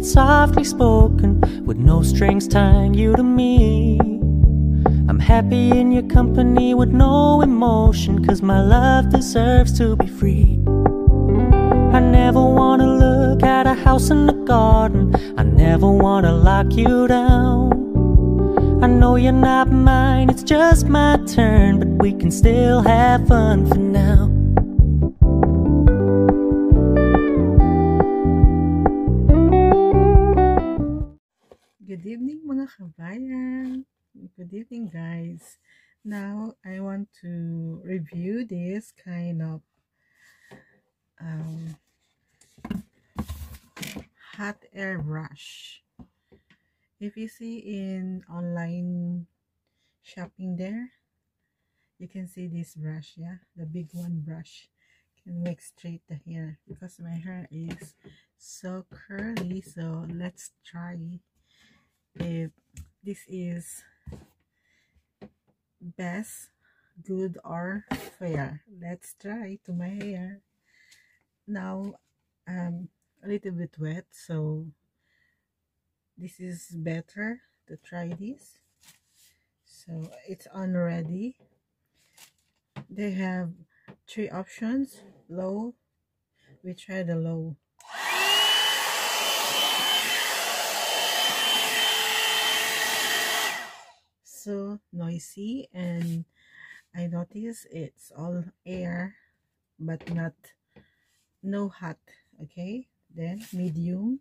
it's softly spoken, with no strings tying you to me. I'm happy in your company with no emotion, 'cause my love deserves to be free. I never wanna look at a house in the garden, I never wanna lock you down. I know you're not mine, it's just my turn, but we can still have fun for now. Good evening mga kabayan. Good evening guys. Now I want to review this kind of hot air brush. If you see in online shopping there, you can see this brush, yeah, the big one brush can make straight the hair because my hair is so curly. So let's try if this is best, good, or fair. Let's try to my hair. Now I'm a little bit wet, so this is better to try this. So it's on ready. They have 3 options. Low, we try the low. So noisy, and I notice it's all air but no hot. Okay, then medium.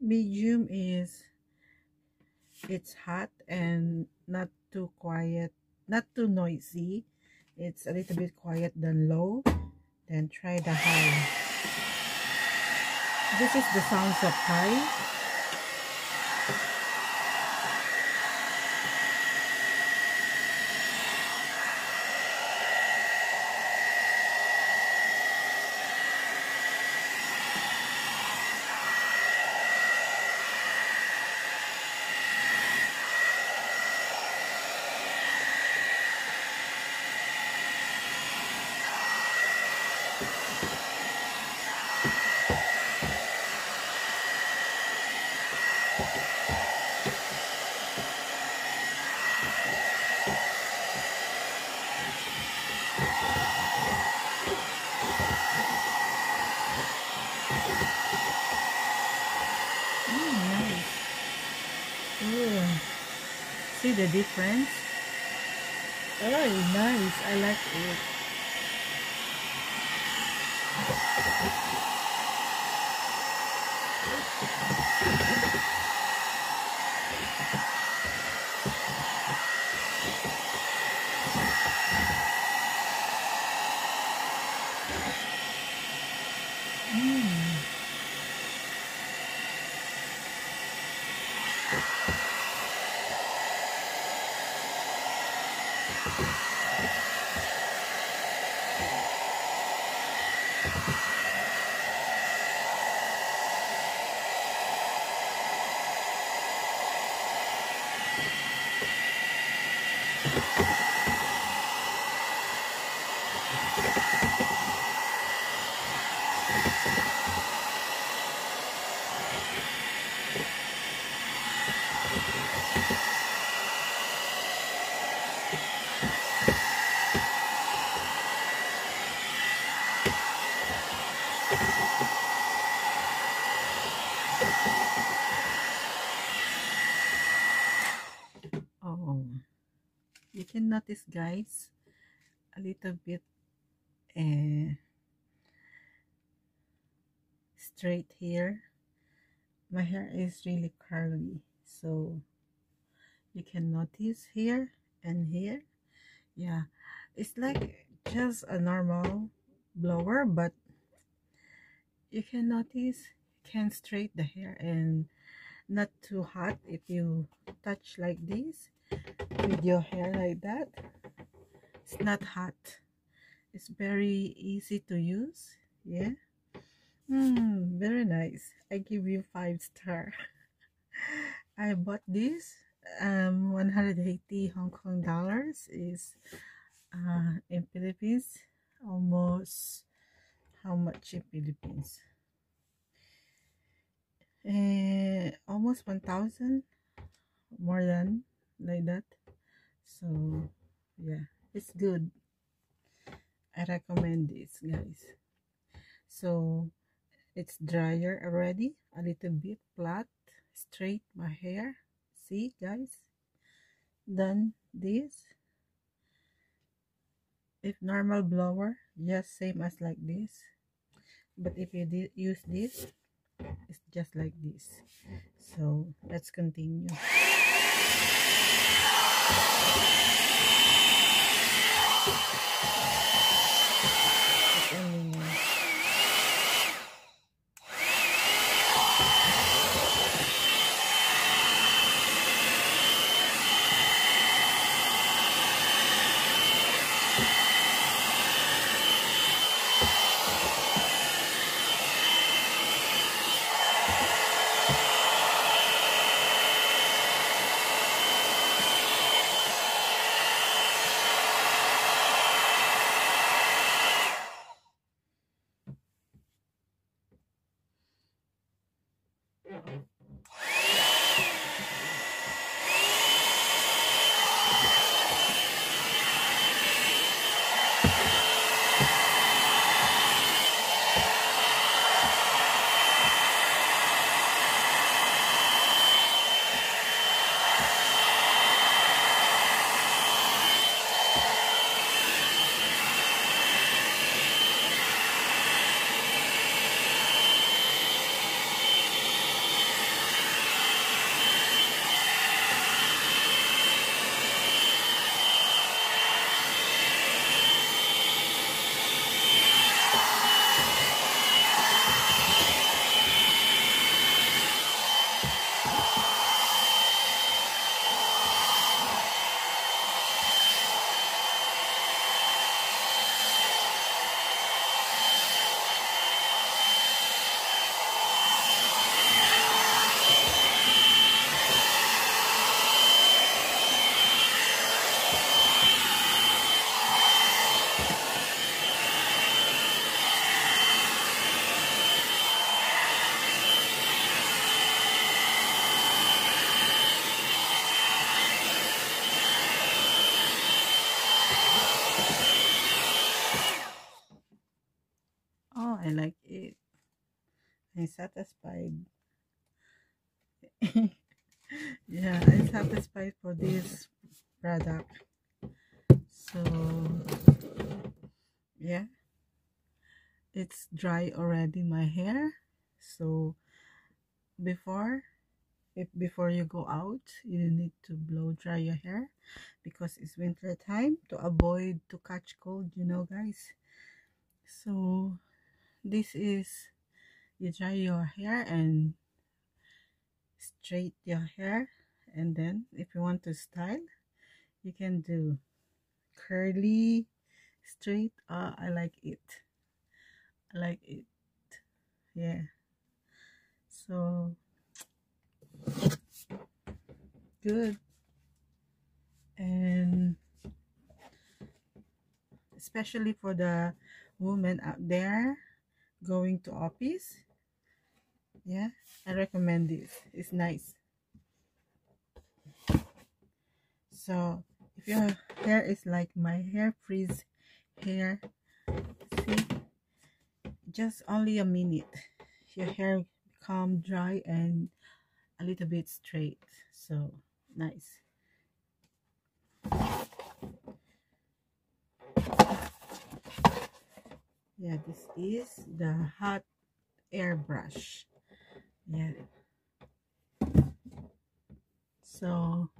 Medium is it's hot and not too quiet, not too noisy. It's a little bit quiet than low. Then try the high. This is the sounds of high. Nice. Ooh. See the difference? Oh, nice. I like it. Oh, you can notice guys, a little bit uh, straight here. My hair is really curly, so you can notice here and here. Yeah, it's like just a normal blower, but you can notice you can straight the hair and not too hot. If you touch like this with your hair like that, it's not hot. It's very easy to use. Yeah. Very nice. I give you 5 star. I bought this 180 Hong Kong dollars is in Philippines almost how much in Philippines? Almost 1,000, more than like that. So yeah, it's good. I recommend this, guys. So it's drier already, a little bit flat, straight my hair. See, guys, done this. If normal blower, just same as like this, but if you use this, it's just like this. So let's continue. Oh, I like it. I'm satisfied. Yeah, I'm satisfied for this product. So yeah, it's dry already my hair. So before you go out, you need to blow dry your hair because it's winter time to avoid to catch cold, guys. So this is, you dry your hair and straight your hair, and then if you want to style, you can do curly, straight. I like it. Yeah. So good. And especially for the women out there going to office, yeah, I recommend this. It's nice. So if your hair is like my hair, freeze hair, see, just only a minute your hair become dry and a little bit straight. So nice. Yeah, this is the hot air brush. Yeah, so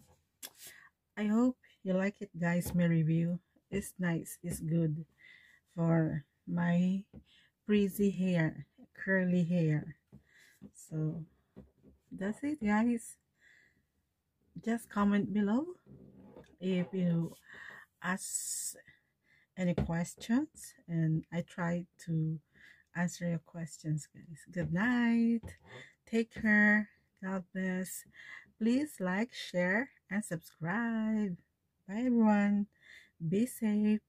I hope you like it, guys. My review is nice, it's good for my frizzy hair, curly hair. So that's it, guys. Just comment below if you ask any questions, and I try to answer your questions, guys. Good night. Take care. God bless. Please like, share, and subscribe. Bye, everyone. Be safe.